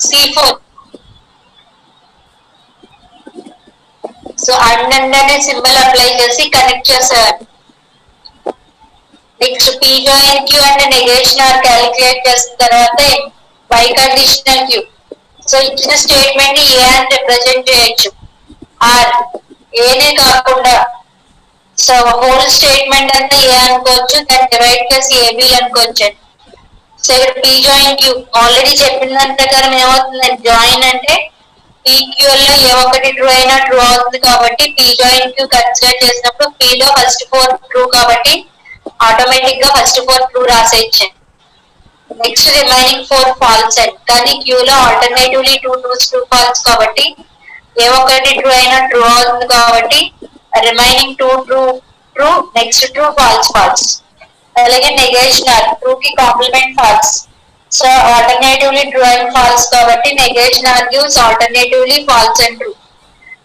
C4. So and అనే symbol apply చేసి connect చేసేవారు. నెక్స్ట్ పీ జాయిన్ క్యూ అంటే నెగేషన్ ఆర్ క్యాలిక్యులేట్ చేసిన తర్వాత బై కండిషనల్ క్యూ. సో ఇచ్చిన స్టేట్మెంట్ ని ఏ అని రిప్రజెంట్ చేయొచ్చు. ఆర్ ఏనే కాకుండా సో హోల్ స్టేట్మెంట్ అంతా ఏ అనుకోవచ్చు, దాన్ని డివైడ్ చేసి ఏబి అనుకోవచ్చు. సో ఇక్కడ పీ జాయిన్ క్యూ ఆల్రెడీ చెప్పిన దాని ప్రకారం ఏమవుతుందండి, జాయిన్ అంటే పీక్యూఎల్ లో ఏ ఒక్కటి ట్రూ అయినా ట్రూ అవుతుంది కాబట్టి పీ జాయిన్ క్యూ కన్సిడర్ చేసినప్పుడు పీ లో ఫస్ట్ 4 ట్రూ కాబట్టి ఆటోమేటిక్ గా ఫస్ట్ 4 ట్రూ రాసేయచ్చండి. నెక్స్ట్ రిమైనింగ్ 4 ఫాల్స్ అండి, కానీ క్యూ లో ఆల్టర్నేటివ్లీ 2 ట్రూస్ 2 ఫాల్స్ కాబట్టి ఏ ఒక్కటి ట్రూ అయినా ట్రూ అవుతుంది కాబట్టి remaining 2 true true, next true false false. అలాగే నెగేషన్ ఆర్ ట్రూ కి complement false. So alternatively true and false కాబట్టి negation R gives alternatively false and true.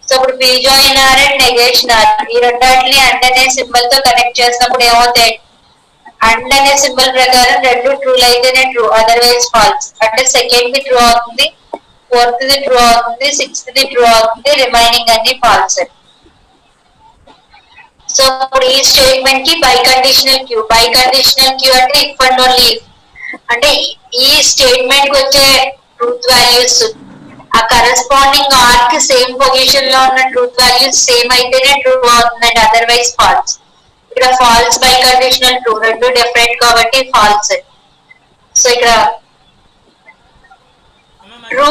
So ఇప్పుడు P join R and negation R ఈ రెండాటిని and అనే symbol తో connect చేసినప్పుడు ఏమవుతాయి, అండ్ అనే సింబల్ ప్రకారం రెండు ట్రూ అయితేనే ట్రూ, అదర్వైజ్ ఫాల్స్. అంటే సెకండ్ ది ట్రూ అవుతుంది, ఫోర్త్ ది ట్రూ అవుతుంది, సిక్స్త్ ది ట్రూ అవుతుంది, రిమైనింగ్ అన్ని ఫాల్స్. సో ఇప్పుడు ఈ స్టేట్మెంట్ కి biconditional Q. Biconditional Q అంటే ఇఫ్ అండ్ ఓన్లీ ఇఫ్. అంటే ఈ స్టేట్మెంట్ కి వచ్చే ట్రూత్ వాల్యూస్ ఆ కరెస్పాండింగ్ ఆర్ కి సేమ్ పొజిషన్ లో ఉన్న ట్రూత్ వాల్యూస్ సేమ్ అయితేనే ట్రూ అవుతుందండి, అదర్వైజ్ ఫాల్స్. ఇక్కడ ఫాల్స్ బై కండిషనల్ ట్రూ రెండు డిఫరెంట్ కాబట్టి ఫాల్స్. సో ఇక్కడ true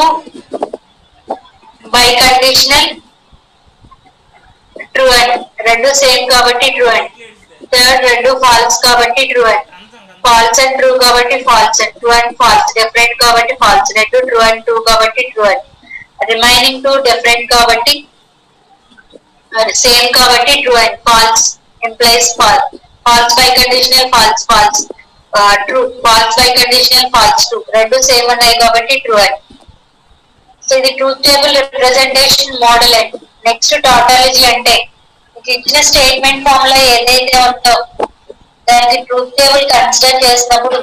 biconditional true and రెండు సేమ్ కాబట్టి ట్రూ అండ్. థర్డ్ రెండు ఫాల్స్ కాబట్టి true and. False and true కాబట్టి false and. True and false different కాబట్టి ఫాల్స్. రెండు ట్రూ అండ్ ట్రూ కాబట్టి ట్రూ అండ్. రిమైనింగ్ టూ డిఫరెంట్ కాబట్టి సేమ్ కాబట్టి true and. False implies false. False biconditional false false. True false biconditional false true రెండు same ఉన్నాయి కాబట్టి true అండ్. సో ఇది ట్రూత్ టేబుల్ రిప్రజెంటేషన్ మోడల్ అండ్. నెక్స్ట్ టాటాలజీ అంటే ఇచ్చిన స్టేట్మెంట్ ఫామ్ లో ఏదైతే ఉందో దానికి ట్రూత్ టేబుల్ కన్సిడర్ చేసినప్పుడు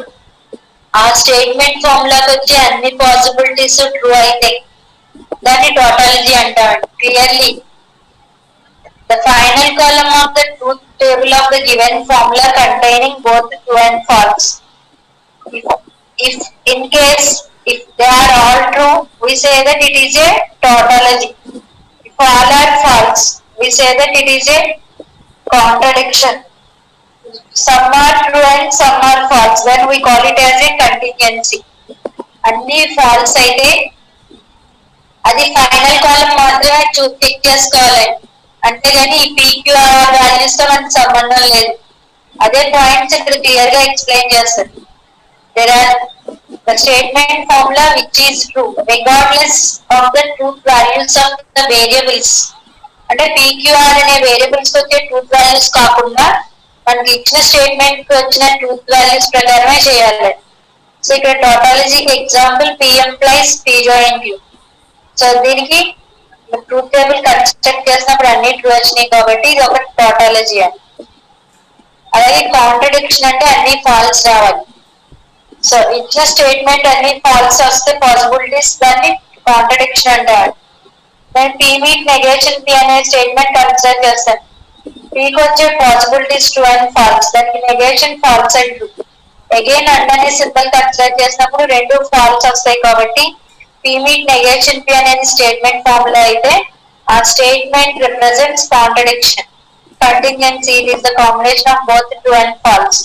ఆ స్టేట్మెంట్ ఫామ్ లోకి వచ్చే అన్ని పాసిబిలిటీస్ ట్రూ అయితే దాన్ని టాటాలజీ అంటారు. Clearly the final column of the truth table of the given formula containing both true and false. If in case if they are all true, we say that it is a tautology. If all are false, we say that it is a contradiction. Some are true and some are false, then we call it as a contingency. అన్ని falls అయితే అది final కాలం మాత్రమే pick చేసుకోవాలండి, అంతేగాని ఈ PQR values తో మనకు సంబంధం లేదు. అదే పాయింట్స్ ఇక్కడ క్లియర్ గా ఎక్స్ప్లెయిన్ చేస్తారు. There are the statement formula which is true regardless of the truth values of the variables. అంటే పీక్యూఆర్ అనే వేరియబుల్స్ వచ్చే ట్రూత్ వాల్యూస్ కాకుండా మనకి ఇచ్చిన స్టేట్మెంట్ కి వచ్చిన ట్రూత్ వాల్యూస్ ప్రకారమే చేయాలి. సో ఇక్కడ టాటాలజీకి example P implies P join Q. So దీనికి ట్రూత్ టేబుల్ కన్స్ట్రక్ట్ చేసినప్పుడు అన్ని ట్రూ వచ్చినాయి కాబట్టి ఇది ఒక టాటాలజీ అని. అలాగే కాంట్రడిక్షన్ అంటే అన్ని ఫాల్స్ రావాలి. సో ఇచ్చిన స్టేట్మెంట్ అన్ని ఫాల్స్ వస్తే పాసిబిలిటీస్ దాన్ని కాంట్రడిక్షన్ అంటారు. నేను పీ మీట్ నెగేషన్ పి అనే స్టేట్మెంట్ కన్సిడర్ చేస్తాను. పీకి వచ్చే పాసిబిలిటీస్ ట్రూ అండ్ ఫాల్స్, దానికి negation false and true. Again and అనే సింబల్ కన్సిడర్ చేసినప్పుడు రెండు ఫాల్స్ వస్తాయి కాబట్టి పీ మీట్ నెగేషన్ పి అనేది స్టేట్మెంట్ ఫార్ములా అయితే ఆ statement represents contradiction. Contingency it is the combination of both true and false.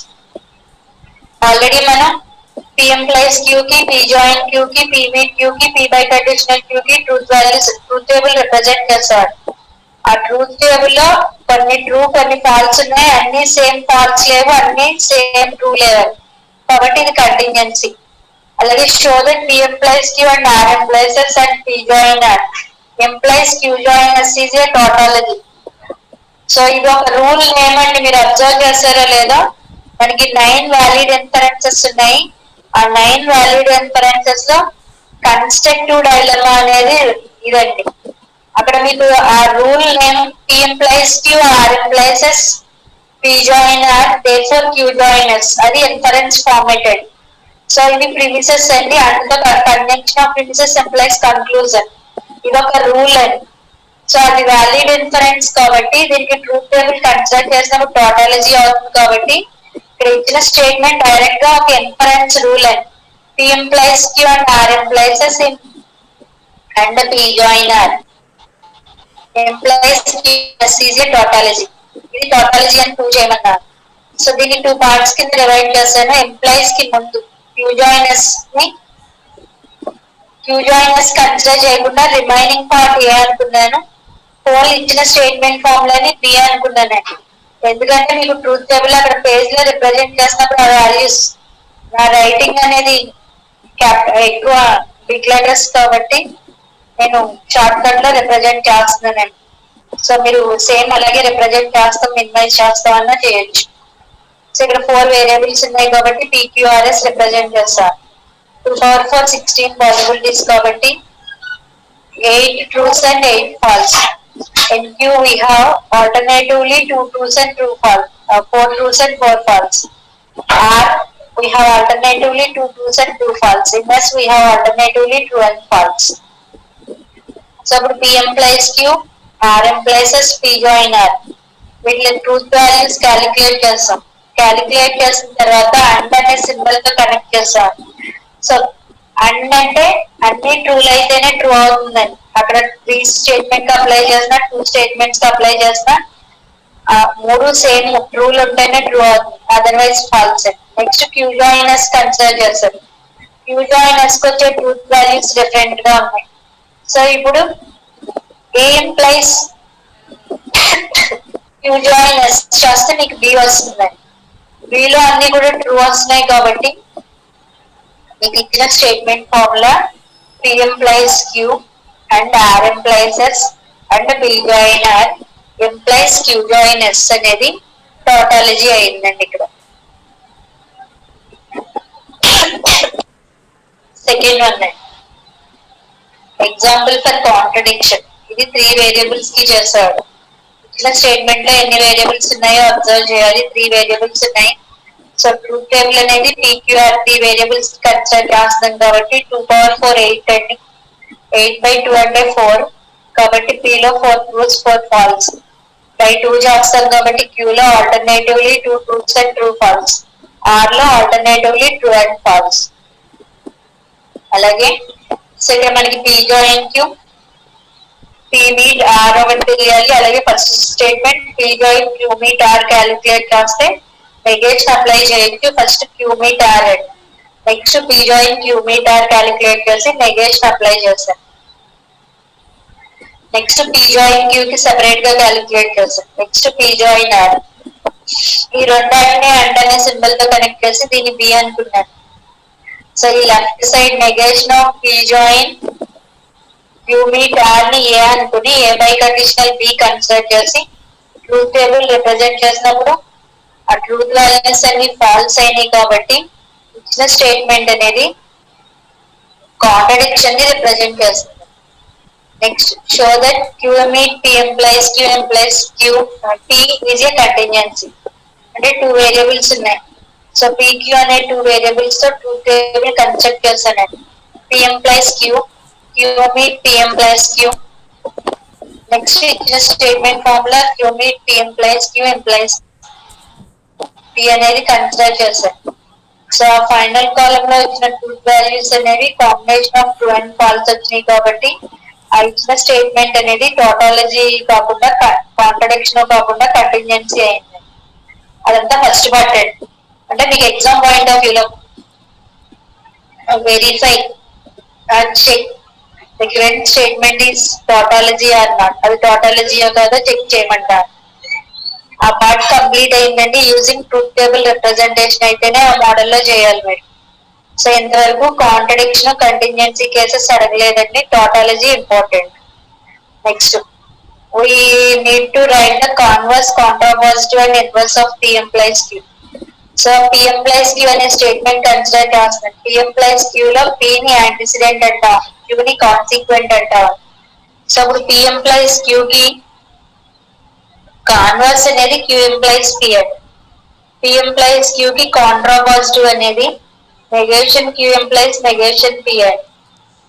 Already మనం పి ఎంప్లాయిస్ క్యూ కి పి జాయిన్ క్యూ కి పి మీట్ క్యూ కి పి బై కండిషనల్ క్యూ కి truth values truth table represent చేస్తారు. ఆ truth table లో కొన్ని true కొన్ని ఫాల్స్ ఉన్నాయి, అన్ని సేమ్ ఫాల్స్ లేవు, అన్ని సేమ్ ట్రూ లేవు కాబట్టి ఇది కంటింజెన్సీ. అలాగే show that P implies Q and R implies S and P join R implies Q join S is a tautology. So ఇది ఒక రూల్ ఏమండి, మీరు అబ్జర్వ్ చేస్తారో లేదో మనకి 9 వ్యాలిడ్ ఇన్ఫరెన్సెస్ ఉన్నాయి. ఆ 9 వ్యాలిడ్ ఇన్ఫరెన్సెస్ లో కన్స్ట్రక్టివ్ డైలమా అనేది ఇదండి. అక్కడ మీకు ఆ rule name P implies Q R implies P join R therefore Q join S అది ఇన్ఫరెన్స్ ఫార్మేటెడ్. సో ఇది ప్రిమిసెస్ అండి. And the conjunction of premises implies conclusion, ఇది ఒక రూల్ అండి. సో అది వ్యాలిడ్ ఇన్ఫరెన్స్ కాబట్టి దీనికి ట్రూత్ టేబుల్ కన్సిడర్ చేసినప్పుడు టోటాలజీ అవుతుంది. కాబట్టి ఇక్కడ ఇచ్చిన స్టేట్మెంట్ డైరెక్ట్ గా ఒక ఇన్ఫరెన్స్ రూల్ అండి. P implies Q and R implies S in and P join R implies is a tautology, ఇది టోటాలజీ అని ప్రూవ్ చేయమన్నారు. సో దీన్ని టూ పార్ట్స్ కింద డివైడ్ చేస్తాను. ఎంప్లాయిస్ కి ముందు క్యూ జాయినర్స్ ని కన్సిడర్ చేయకుండా రిమైనింగ్ పార్ట్ ఏ అనుకున్నాను, హోల్ ఇచ్చిన స్టేట్మెంట్ ఫార్ములాని బి అనుకున్నానండి. ఎందుకంటే మీకు ట్రూత్ టేబుల్ అక్కడ పేజ్ లో రిప్రజెంట్ చేసినప్పుడు ఆ వాల్యూస్, నా రైటింగ్ అనేది ఎక్కువ బిగ్ లెటర్స్ కాబట్టి నేను షార్ట్ కట్ లో రిప్రజెంట్ చేస్తున్నానండి. సో మీరు సేమ్ అలాగే రిప్రజెంట్ చేస్తాం, మినిమైజ్ చేస్తాం అన్నా చేయొచ్చు. సో ఇక్కడ 4 వేరియబుల్స్ ఉన్నాయి కాబట్టి PQRS రిప్రజెంట్ చేస్తారు. 2 power 4 16 పాసిబిలిటీస్ కాబట్టి 8 truths and 8 false. In Q we have alternatively 2 truths and 2 false, 4 truths and 4 false. R we have alternatively 2 truths and 2 false. In S we have alternatively true and false. So ఇప్పుడు P implies Q, R implies S, P join R. వీటిని truth values calculate చేస్తాం. Calculate చేసిన తర్వాత and అనే symbol తో connect చేస్తాం. So and అంటే అన్ని ట్రూలు అయితేనే ట్రూ అవుతుందండి. అక్కడ 3 స్టేట్మెంట్ అప్లై చేసిన 2 స్టేట్మెంట్స్ అప్లై చేసిన 3 సేమ్ ట్రూలు ఉంటేనే ట్రూ అవుతుంది, otherwise false. Next Q joiners consider చేస్తారు. క్యూ జాయినర్స్ కి వచ్చే ట్రూత్ వాల్యూస్ డిఫరెంట్ గా ఉన్నాయి. సో ఇప్పుడు ఏ ఎంప్లాయిస్ క్యూ జాయినర్స్ చేస్తే మీకు బి వస్తుందండి. బిలో అన్ని కూడా ట్రూ వస్తున్నాయి కాబట్టి మీకు ఇచ్చిన statement formula P implies Q and R implies S and B join R implies Q join S అనేది టోటాలజీ అయిందండి. ఇక్కడ సెకండ్ వన్ అండి, ఎగ్జాంపుల్ ఫర్ కాంట్రడిక్షన్. ఇది 3 వేరియబుల్స్ కి చేశాడు. ఇట్లా స్టేట్మెంట్ లో ఎన్ని వేరియబుల్స్ ఉన్నాయో అబ్జర్వ్ చేయాలి. 3 వేరియబుల్స్ ఉన్నాయి. సో ట్రూత్ టేబుల్ అనేది PQR 3 వేరియబుల్స్ కన్సిడర్ చేస్తాం కాబట్టి 2 power 4 8 అండి. 8/2 అంటే 4 కాబట్టి P లో 4 truths 4 false. బై 2 చేస్తాం కాబట్టి Q లో alternatively 2 truths and 2 false. R లో ఆల్టర్నేటివ్లీ true and false. అలాగే సో ఇక్కడ మనకి P join Q, P meet R ఒకటి తెలియాలి. అలాగే first statement P join Q meet R calculate చేస్తే నెగేషన్ అప్లై చేయొచ్చు. ఫస్ట్ Q meet R అండి. Next P join Q meet R calculate చేసి నెగేషన్ అప్లై చేస్తాం. నెక్స్ట్ P join Q కి separate గా క్యాలిక్యులేట్ చేస్తాం. నెక్స్ట్ P join R, ఈ రెండాటిని అండ్ అనే సింబల్ తో కనెక్ట్ చేసి దీన్ని B అనుకున్నాను. సో ఈ left side negation of P join Q meet R ని ఏ అనుకుని ఏ బై కండిషనల్ B కన్సిడర్ చేసి ట్రూత్ టేబుల్ రిప్రజెంట్ చేసినప్పుడు ఆ ట్రూత్ వాల్యూస్ అన్ని ఫాల్స్ అయినాయి కాబట్టి ఇచ్చిన స్టేట్మెంట్ అనేది కాంట్రడిక్షన్ ని రిప్రజెంట్ చేస్తుంది. Next show that Q meet P implies Q P is a contingency. అంటే 2 వేరియబుల్స్ ఉన్నాయి. సో PQ అనే 2 వేరియబుల్స్ తో ట్రూత్ టేబుల్ కన్స్ట్రక్ట్ చేస్తానండి. P implies Q meet P implies Q. Next ఇచ్చిన statement formula Q meet P implies Q implies P అనేది consider చేశాను. So final column లో ఇచ్చిన ట్రూత్ వాల్యూస్ అనేవి combination of true and false వచ్చినాయి కాబట్టి ఆ ఇచ్చిన స్టేట్మెంట్ అనేది టోటాలజీ కాకుండా కాంట్రడిక్షన్ కాకుండా కంటింజెన్సీ అయింది. అదంతా ఫస్ట్ పార్ట్. అంటే మీకు ఎగ్జామ్ పాయింట్ ఆఫ్ వ్యూలో verify check the given statement is tautology or not, అది టోటాలజీయో కాదో చెక్ చేయమంటారు. ఆ పార్ట్ కంప్లీట్ అయిందండి. యూజింగ్ ట్రూత్ టేబుల్ రిప్రజెంటేషన్ అయితేనే ఆ మోడల్లో చేయాలి మీరు. సో ఇంతవరకు కాంట్రడిక్షన్ కంటింజెన్సీ కేసెస్ అడగలేదండి. Tautology important. Next we need to write the converse, contrapositive and inverse of P implies Q. So P implies Q అనే స్టేట్మెంట్ కన్సిడర్ చేస్తాం. P implies Q లో P ని యాంటిసిడెంట్ అంటాం, Q ని consequent అంటాం. So ఇప్పుడు P implies Q కి converse అనేది Q implies P. P implies Q కి కాంట్రాపాజిటివ్ అనేది negation q implies negation p and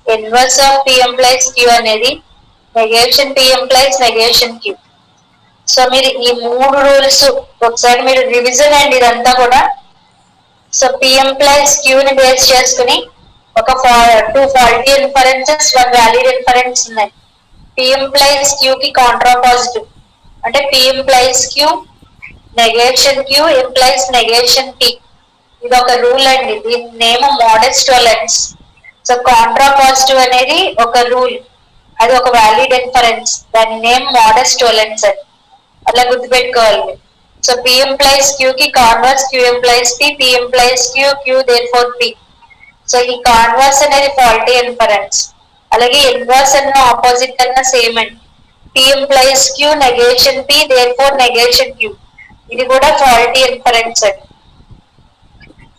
inverse of p implies q అనేది negation p implies negation q. So మీరు ఈ మూడు రూల్స్ ఒకసారి మీరు రివిజన్ అండ్ ఇదంతా కూడా. సో p implies q ని బేస్ చేసుకుని ఒక 2 faulty inferences 1 valid inference ఉన్నాయి. p implies q కి కాంట్రా పాజిటివ్ అంటే p implies q negation q implies negation p. ఇది ఒక రూల్ అండి, దీని name modest tolerance. So Contra positive అనేది ఒక రూల్, అది ఒక వ్యాలిడ్ ఇన్ఫరెన్స్, దాని నేమ్ మోడెస్ట్ టోలరెన్స్ అని అలా గుర్తుపెట్టుకోవాలి. సో p implies q కి converse q implies p, p implies q, q therefore p. So ఈ కాన్వర్స్ అనేది ఫాల్టీ ఇన్ఫరెన్స్, అలాగే ఇన్వర్స్ అన్న ఆపోజిట్ అన్న సేమ్ అండి. p implies q negation p therefore negation q, ఇది కూడా ఫాల్టీ ఇన్ఫరెన్స్ అండి.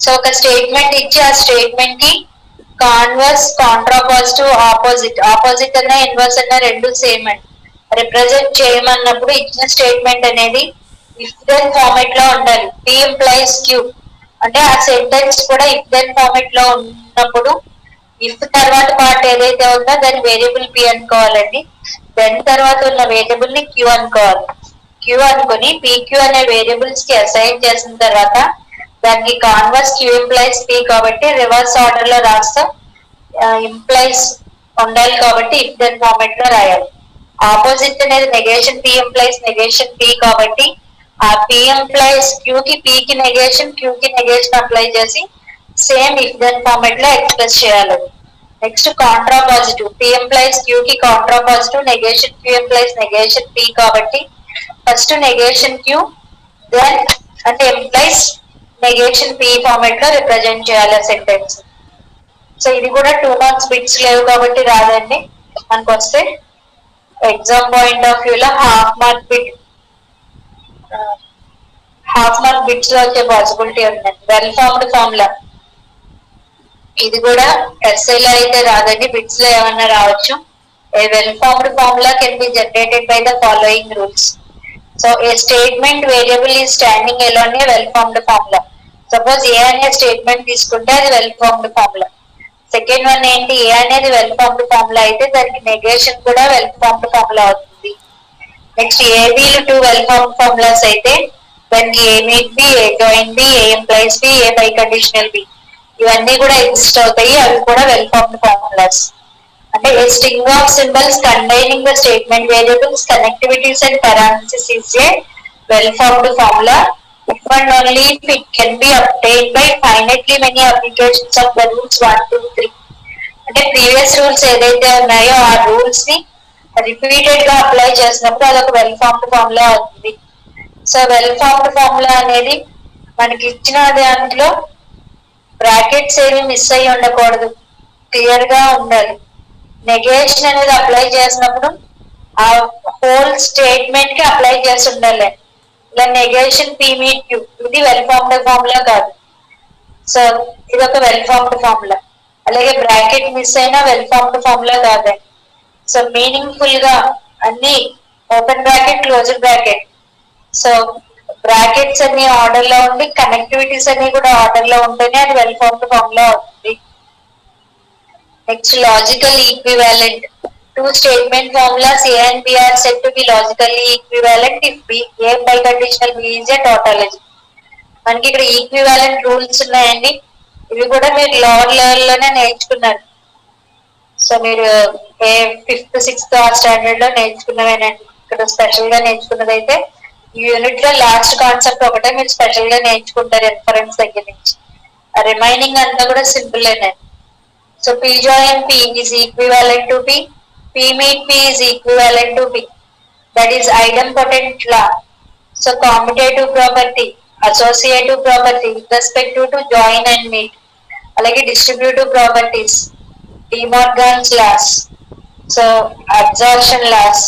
సో ఒక స్టేట్మెంట్ ఇచ్చి ఆ స్టేట్మెంట్ కి కాన్వర్స్ కాంట్రా పాజిటివ్ ఆపోజిట్ అన్న ఇన్వర్స్ అన్న రెండు సేమ్ అండి. రిప్రజెంట్ చేయమన్నప్పుడు ఇచ్చిన స్టేట్మెంట్ అనేది ఇఫ్ దెన్ ఫార్మెట్ లో ఉండాలి. p implies q అంటే ఆ సెంటెన్స్ కూడా ఇఫ్ దెన్ ఫార్మెట్ లో ఉన్నప్పుడు ఇఫ్ తర్వాత పార్ట్ ఏదైతే ఉందో దాని వేరియబుల్ p అనుకోవాలండి. దెన్ తర్వాత ఉన్న వేరియబుల్ ని q అనుకోవాలి. q అనుకుని pq అనే వేరియబుల్స్ కి అసైన్ చేసిన తర్వాత దానికి కాన్వర్స్ q implies p కాబట్టి రివర్స్ ఆర్డర్ లో రాస్తాం. ఇంప్లైస్ ఉండాలి కాబట్టి ఇఫ్ దెన్ ఫార్మెట్ లో రాయాలి. ఆపోజిట్ అనేది negation p implies negation p కాబట్టి ఆ p implies q కి p కి నెగేషన్ q కి నెగేషన్ అప్లై చేసి సేమ్ ఇఫ్ దెన్ ఫార్మెట్ లో ఎక్స్ప్రెస్ చేయాలి. Next Contra positive p implies q కి Contra positive negation q implies negation p కాబట్టి ఫస్ట్ నెగేషన్ q దెన్ అంటే implies నెగేషన్ p ఫార్మెట్ లో represent చేయాలి sentence. So ఇది కూడా 2 మార్క్స్ బిట్స్ లేవు కాబట్టి రాదండి. మనకు వస్తే ఎగ్జామ్ పాయింట్ ఆఫ్ వ్యూ లో హాఫ్ మార్క్ బిట్స్ లో వచ్చే పాసిబిలిటీ ఉందండి. వెల్ ఫార్మ్డ్ ఫార్ములా ఇది కూడా ఎస్ఐలో అయితే రాదండి, బిట్స్ లో ఏమన్నా రావచ్చు. A well formed formula can be generated by the following rules. So a statement variable ఈ స్టాండింగ్ ఎలోనే well formed formula. Suppose A అనే స్టేట్మెంట్ తీసుకుంటే అది well formed formula. Second one ఏంటి, ఏ అనేది వెల్ ఫార్మ్డ్ ఫార్ములా అయితే దానికి negation కూడా వెల్ ఫార్మ్డ్ ఫార్ములా అవుతుంది. నెక్స్ట్ ఏబీలు 2 వెల్ ఫార్మ్డ్ ఫార్ములాస్ అయితే దానికి A meet B, A join B, A implies B, A biconditional B ఇవన్నీ కూడా ఎగ్జిస్ట్ అవుతాయి. అవి కూడా వెల్ ఫార్మ్డ్ ఫార్ములాస్. అంటే a string of symbols containing the statement variables connectivities and parenthesis is a well formed formula. If and only if it can be obtained by finitely many applications of the rules 1, 2, 3. అంటే previous rules ఏదైతే ఉన్నాయో ఆ rules ని repeated గా apply చేసినప్పుడు అదొక well formed formula అవుతుంది. So well formed formula అనేది మనకి ఇచ్చిన దాంట్లో బ్రాకెట్స్ ఏమి మిస్ అయ్యి ఉండకూడదు, క్లియర్ గా ఉండాలి. నెగేషన్ అనేది అప్లై చేసినప్పుడు ఆ హోల్ స్టేట్మెంట్ కి అప్లై చేసి ఉండాలి. ఇలా నెగేషన్ p మీట్ q ఇది వెల్ ఫార్మ్డ్ ఫార్ములా కాదు. సో ఇది ఒక వెల్ ఫార్మ్డ్ ఫార్ములా. అలాగే బ్రాకెట్ మిస్ అయినా వెల్ ఫార్మ్డ్ ఫార్ములా కాదండి. సో మీనింగ్ఫుల్ గా అన్ని open bracket close bracket, so brackets అన్ని ఆర్డర్ లో ఉండి కనెక్టివిటీస్ అన్ని కూడా ఆర్డర్ లో ఉంటేనే అది వెల్ ఫార్మ్డ్ ఫార్ములా అవుతుంది. Next logical equivalent. 2 statement formulas A and B are said to be logically equivalent if B, A by conditional B is a tautology. మనకి ఇక్కడ ఈక్వివాలెంట్ రూల్స్ ఉన్నాయండి. ఇవి కూడా మీరు లోవర్ లెవెల్ లోనే నేర్చుకున్నారు. సో మీరు ఏ 5th 6th స్టాండర్డ్ లో నేర్చుకున్నవేనండి. ఇక్కడ స్పెషల్ గా నేర్చుకున్నది అయితే ఈ యూనిట్ లో లాస్ట్ కాన్సెప్ట్ ఒకటే మీరు స్పెషల్ గా నేర్చుకుంటారు ఇన్ఫరెన్స్ దగ్గర నుంచి. రిమైనింగ్ అంతా కూడా సింపుల్ ఏనండి. So p join p is equivalent to p, p meet p is equivalent to p. That is idempotent law. So commutative property, associative property with respect to join and meet. అలాగే distributive properties, De Morgan's laws, so absorption laws,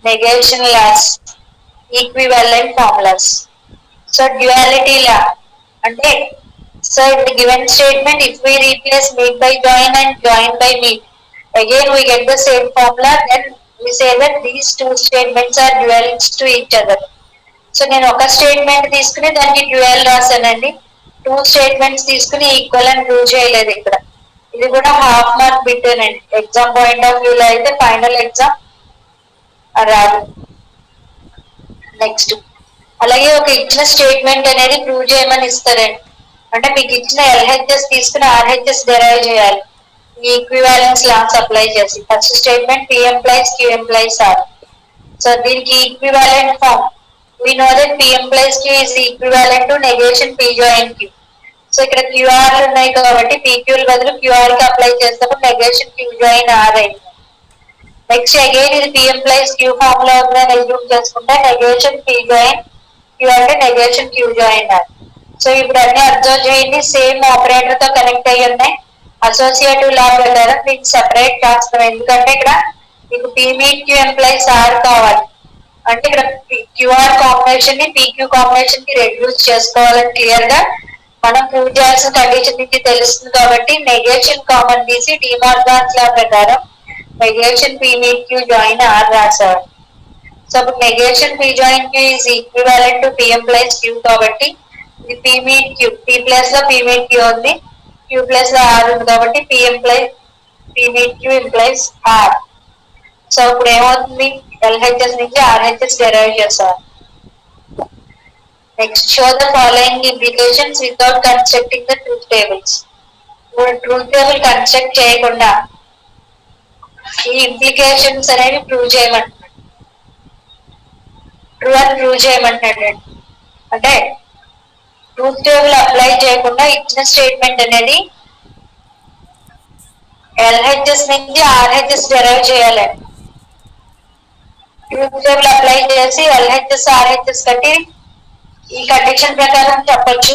negation laws, equivalent formulas. So duality law అంటే so in the given statement if we replace meet by join and join by meet, again we get the same formula, then we say that these 2 statements are duals to each other. So నేను ఒక statement తీసుకుని దానికి dual రాశానండి. Two statements తీసుకుని equal అని prove చేయలేదు ఇక్కడ. ఇది కూడా హాఫ్ మార్క్ బిట్టేనండి. ఎగ్జామ్ పాయింట్ ఆఫ్ వ్యూలో అయితే ఫైనల్ ఎగ్జామ్ రాదు. నెక్స్ట్ అలాగే ఒక ఇచ్చిన స్టేట్మెంట్ అనేది ప్రూవ్ చేయమని ఇస్తారండి. అంటే మీకు ఇచ్చిన ఎల్హెచ్ఎస్ తీసుకుని ఆర్హెచ్ఎస్ డెరైవ్ చేయాలి ఈ ఈక్వివాలెన్స్ లాస్ అప్లై చేసి. First statement P implies Q implies R. So దీనికి equivalent form we know that P implies Q is equivalent to negation P join Q. So ఇక్కడ QR ఉన్నాయి కాబట్టి PQ బదులు QR కి apply చేసినప్పుడు negation Q join R అయింది. Next again ఇది P implies Q form లో ఉందని ఎగ్జూమ్ చేసుకుంటే నెగేషన్ P join Q అంటే negation Q join R. So ఇప్పుడు అన్ని అబ్జర్వ్ చేయండి, సేమ్ ఆపరేటర్ తో కనెక్ట్ అయ్యి ఉన్నాయి. అసోసియేటివ్ లా ప్రకారం దీన్ని సెపరేట్ చేస్తాం, ఎందుకంటే ఇక్కడ మీకు P meet Q implies R కావాలి. అంటే ఇక్కడ క్యూఆర్ కాంబినేషన్ ని PQ కాంబినేషన్ కి రెడ్యూస్ చేసుకోవాలని క్లియర్ గా మనం ప్రూవ్ చేయాల్సిన కండిషన్ నుంచి తెలుస్తుంది. కాబట్టి నెగేషన్ కామన్ తీసి డిమార్గాన్స్ లా ప్రకారం negation P meet Q join R రాశారు. సో అప్పుడు negation P join Q is equivalent to P implies Q కాబట్టి ఇది P meet Q, P plus లో P meet Q ఉంది, Q ప్లస్ లో R ఉంది కాబట్టి P meet Q implies R. So ఇప్పుడు ఏమవుతుంది, LHS నుంచి RHS డెరైవ్ చేస్తారు. Next show the following implications without constructing the truth tables. Truth table construct చేయకుండా ఈ ఇంప్లికేషన్స్ అనేవి ప్రూవ్ చేయమంటున్నాడు. ట్రూ అని ప్రూవ్ చేయమంటున్నాడు. అంటే ట్రూత్ టేబుల్ అప్లై చేయకుండా ఇచ్చిన స్టేట్మెంట్ అనేది LHS నుంచి RHS డెరైవ్ చేయాలి. ట్రూత్ టేబుల్ అప్లై చేసి LHS RHS కట్టి ఈ కండిషన్ ప్రకారం చెప్పొచ్చు.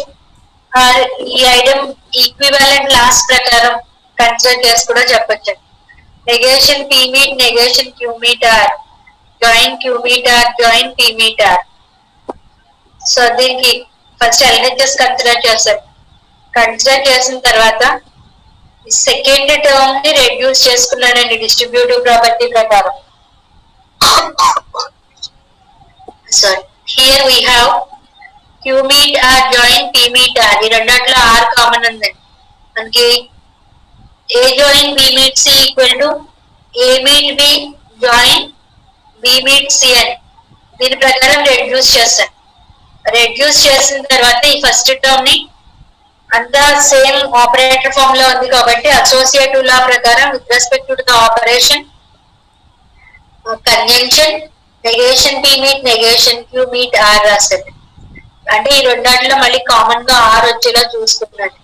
ఈ ఐటమ్ ఈక్వివాలెంట్ లాస్ ప్రకారం కన్సిడర్ చేసి కూడా చెప్పొచ్చు. Negation P meet negation Q meet R join Q meet R join P meet R. So దీనికి ఫస్ట్ LHS కన్సిడర్ చేస్తారు. కన్సిడర్ చేసిన తర్వాత సెకండ్ టర్మ్ ని రెడ్యూస్ చేసుకున్నానండి డిస్ట్రిబ్యూటివ్ ప్రాపర్టీ ప్రకారం. So here we have Q meet R join P meet R. ఈ రెండాట్లో R common ఉందండి. మనకి A join B meet C equal to A meet B join B meet C అని దీని ప్రకారం reduce చేస్తాను. Reduce చేసిన తర్వాత ఈ ఫస్ట్ టర్మ్ ని అంతా సేమ్ ఆపరేటర్ ఫామ్ లో ఉంది కాబట్టి అసోసియేటివ్ లా ప్రకారం with respect to the operation conjunction negation P meet negation Q meet R రాస్తుంది. అంటే ఈ రెండాటిలో మళ్ళీ కామన్ గా R వచ్చేలా చూసుకున్నాడు.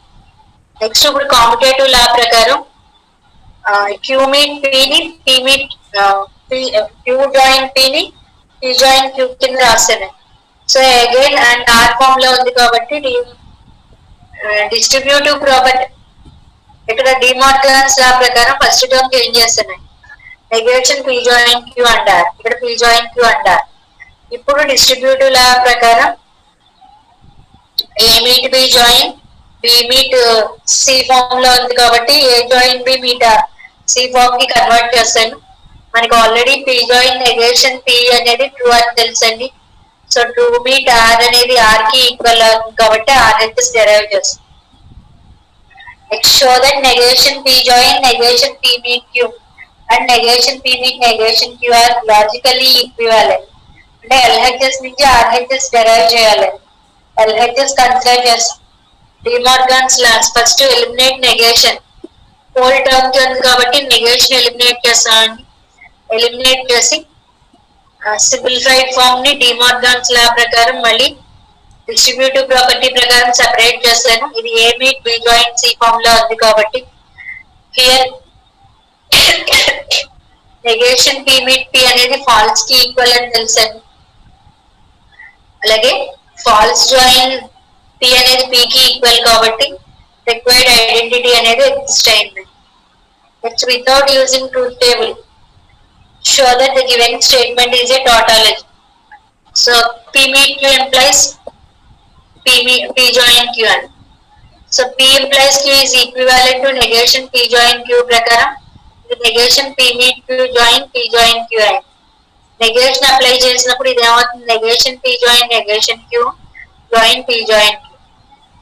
నెక్స్ట్ ఇప్పుడు కాంపిటేటివ్ లా ప్రకారం Q meet P ని P meet Q join P ని P join Q కింద రాస్తాను. So again and R form లో ఉంది కాబట్టి డిస్ట్రిబ్యూటివ్ ప్రాపర్టీ ఇక్కడ డిమార్గన్స్ లా ప్రకారం ఫస్ట్ టర్మ్ చేంజ్ చేస్తున్నాయి. నెగేషన్ P join Q అంటారు, ఇక్కడ P join Q అంటారు. ఇప్పుడు డిస్ట్రిబ్యూటివ్ లా ప్రకారం A meet B join B meet C form లో ఉంది కాబట్టి A join B meet C ఫామ్ కి కన్వర్ట్ చేస్తాను. మనకి already P join negation P అనేది ట్రూ అని తెలుసండి. సో ట్రూ మీట్ R అనేది R కి ఈక్వల్ అవుతుంది కాబట్టి RHS డెరైవ్ చేస్తాం. Next show that negation P join negation P meet Q and negation P meet negation Q are logically equivalent. అంటే LHS నుంచి RHS డెరైవ్ చేయాలి. LHS కన్సిడర్ చేస్తాం. De Morgan's loss first eliminate negation whole term కి ఉంది కాబట్టి negation eliminate చేస్తామండి. Eliminate చేసి simplified form ని డిమార్గన్స్ లా ప్రకారం మళ్ళీ డిస్ట్రిబ్యూటివ్ ప్రాపర్టీ ప్రకారం సెపరేట్ చేస్తాను. ఇది A meet B join C form లో ఉంది కాబట్టి here negation P meet P అనేది ఫాల్స్ కి ఈక్వల్ అని తెలుసండి. అలాగే ఫాల్స్ జాయిన్ P అనేది P కి ఈక్వల్ కాబట్టి రిక్వైర్డ్ ఐడెంటిటీ అనేది ఎగ్జిస్ట్ అయింది. Next without using truth table show that the given statement is a tautology. So P meet Q implies P join Q. So P implies Q is equivalent to negation P join Q ప్రకారం the negation P meet Q join P join Q అయింది. Negation apply చేసినప్పుడు ఇది ఏమవుతుంది, negation P join negation Q join P join Q.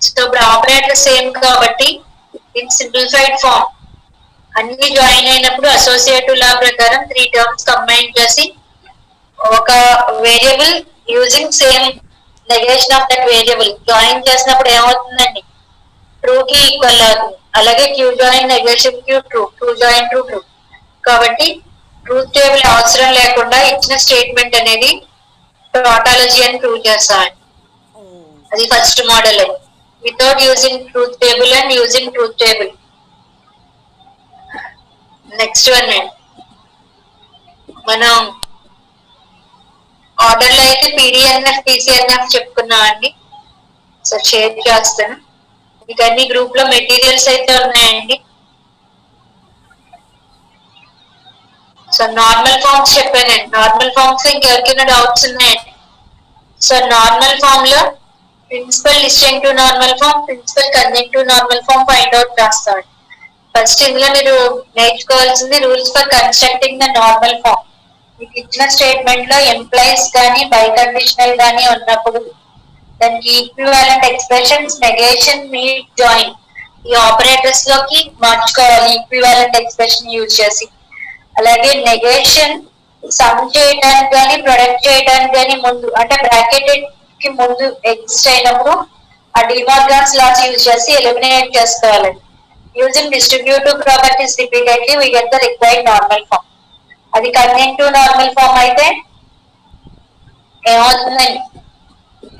సో ఇప్పుడు operator same కాబట్టి in simplified form అన్ని join అయినప్పుడు అసోసియేటివ్ లా ప్రకారం 3 టర్మ్స్ కంబైన్ చేసి ఒక variable using same negation of that variable join చేసినప్పుడు ఏమవుతుందండి, ట్రూ కి ఈక్వల్ అవుతుంది. అలాగే Q join negation Q true, true join true true. కాబట్టి ట్రూత్ టేబుల్ అవసరం లేకుండా ఇచ్చిన స్టేట్మెంట్ అనేది టాటాలజీ అని ప్రూవ్ చేస్తామండి. అది first model without using truth table and using truth table. Next one అండి, మనం ఆర్డర్ లో అయితే పీడిఎన్ఎఫ్ పీసీఎన్ఎఫ్ చెప్పుకున్నాం అండి. సో షేర్ చేస్తాను. మీకు అన్ని గ్రూప్ లో మెటీరియల్స్ అయితే ఉన్నాయండి. సో నార్మల్ ఫామ్స్ చెప్పానండి. నార్మల్ ఫామ్స్ ఇంకెవరికైనా డౌట్స్ ఉన్నాయండి? సో నార్మల్ ఫామ్ లో principal distinctive normal form, principal conjunctive normal form find out రాస్తామండి. ఫస్ట్ ఇందులో మీరు నేర్చుకోవాల్సింది rules for constructing the normal form. మీకు ఇచ్చిన స్టేట్మెంట్ లో ఎంప్లాయీస్ కానీ బై కండిషనల్ కానీ ఉన్నప్పుడు దానికి equivalent expressions negation meet join ఈ ఆపరేటర్స్ లోకి మార్చుకోవాలి ఈక్వివాలెంట్ ఎక్స్ప్రెషన్ యూజ్ చేసి. అలాగే నెగేషన్ సమ్ చేయడానికి కానీ ప్రొడక్ట్ చేయడానికి కానీ ముందు అంటే బ్రాకెటెడ్ కి ముందు ఎగ్జిస్ట్ అయినప్పుడు ఆ డిమార్గన్స్ లాస్ యూజ్ చేసి ఎలిమినేట్ చేసుకోవాలండి. Using distributive properties repeatedly we get the required normal form. అది కన్జంక్టివ్ నార్మల్ ఫామ్ అయితే ఏమవుతుందండి,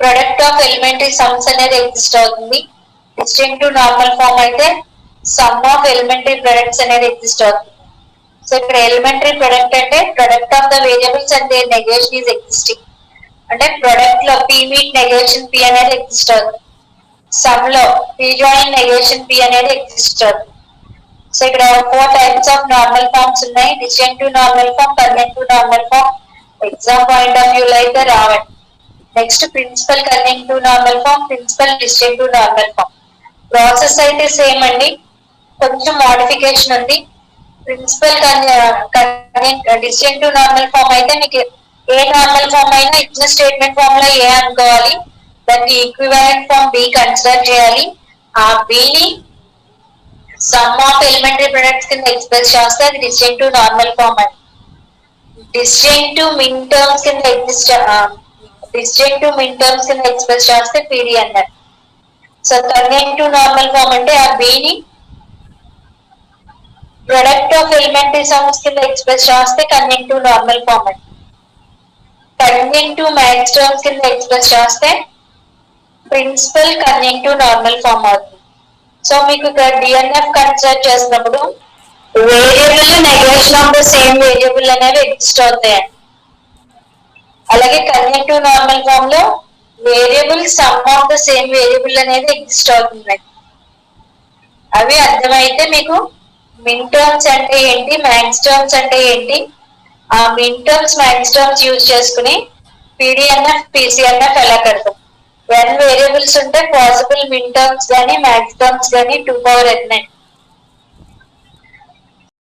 ప్రొడక్ట్ ఆఫ్ ఎలిమెంటరీ సమ్స్ అనేది ఎగ్జిస్ట్ అవుతుంది. డిస్టింక్టివ్ నార్మల్ ఫామ్ అయితే సమ్ ఆఫ్ ఎలిమెంటరీ ప్రొడక్ట్స్ అనేది ఎగ్జిస్ట్ అవుతుంది. సో ఇక్కడ ఎలిమెంటరీ ప్రొడక్ట్ అంటే product of the variables and their negation is existing. అంటే ప్రొడక్ట్ లో పి మీట్ నెగేషన్ పి అనేది ఎగ్జిస్ట్ అవుతుంది. సమ్ లో పి జాయిన్ నెగేషన్ పి అనేది ఎగ్జిస్ట్ అవుతుంది. సో ఇక్కడ 4 టైప్స్ ఆఫ్ నార్మల్ ఫామ్స్ ఉన్నాయి. Distinctive normal form, conjunctive normal form exam point of view లో అయితే రావండి. Next principal conjunctive normal form, principal distinctive normal form. Process అయితే same అండి, కొంచెం మోడిఫికేషన్ ఉంది. ప్రిన్సిపల్ డిస్టింక్టివ్ నార్మల్ ఫామ్ అయితే మీకు ఏ నార్మల్ ఫామ్ అయినా ఇచ్చిన స్టేట్మెంట్ ఫామ్ లో ఏ అనుకోవాలి, దానికి ఈక్వివాలెంట్ ఫామ్ బి కన్సిడర్ చేయాలి. ఆ బిని సమ్ ఆఫ్ ఎలిమెంటరీ ప్రొడక్ట్స్ కింద ఎక్స్ప్రెస్ చేస్తే అది డిస్టింక్టివ్ నార్మల్ ఫామ్ అని. డిస్టింక్టివ్ మిన్ టర్మ్స్ కింద డిస్టింక్టివ్ మిన్ టర్మ్స్ కింద ఎక్స్ప్రెస్ చేస్తే పీడి అన్నారు. సో కన్జంక్టివ్ నార్మల్ ఫామ్ అంటే ఆ బిని ప్రొడక్ట్ ఆఫ్ ఎలిమెంటరీ సమ్స్ కింద ఎక్స్ప్రెస్ చేస్తే కన్జంక్టివ్ నార్మల్ ఫామ్ అని. కన్జంక్టివ్ మ్యాక్స్ టర్మ్స్ కింద ఎక్స్ప్రెస్ చేస్తే ప్రిన్సిపల్ కన్జంక్టివ్ నార్మల్ ఫామ్ అవుతుంది. సో మీకు ఇక్కడ డిఎన్ఎఫ్ కన్సిడర్ చేసినప్పుడు variable negation of the same variable అనేవి ఎగ్జిస్ట్ అవుతాయండి. అలాగే కన్జంక్టివ్ నార్మల్ ఫామ్ లో variable some of the same variable అనేది ఎగ్జిస్ట్ అవుతుంది. అవి అర్థమైతే మీకు మిన్ టర్మ్స్ అంటే ఏంటి, మ్యాక్స్ టర్మ్స్ అంటే ఏంటి, ఆ min terms max terms use చేసుకుని పీడిఎన్ఎఫ్ పీసీఎన్ఎఫ్ ఎలా కడతాం. n వేరియబుల్స్ ఉంటే పాసిబుల్ మిన్ టర్మ్స్ కానీ మ్యాక్స్ టర్మ్స్ కానీ 2n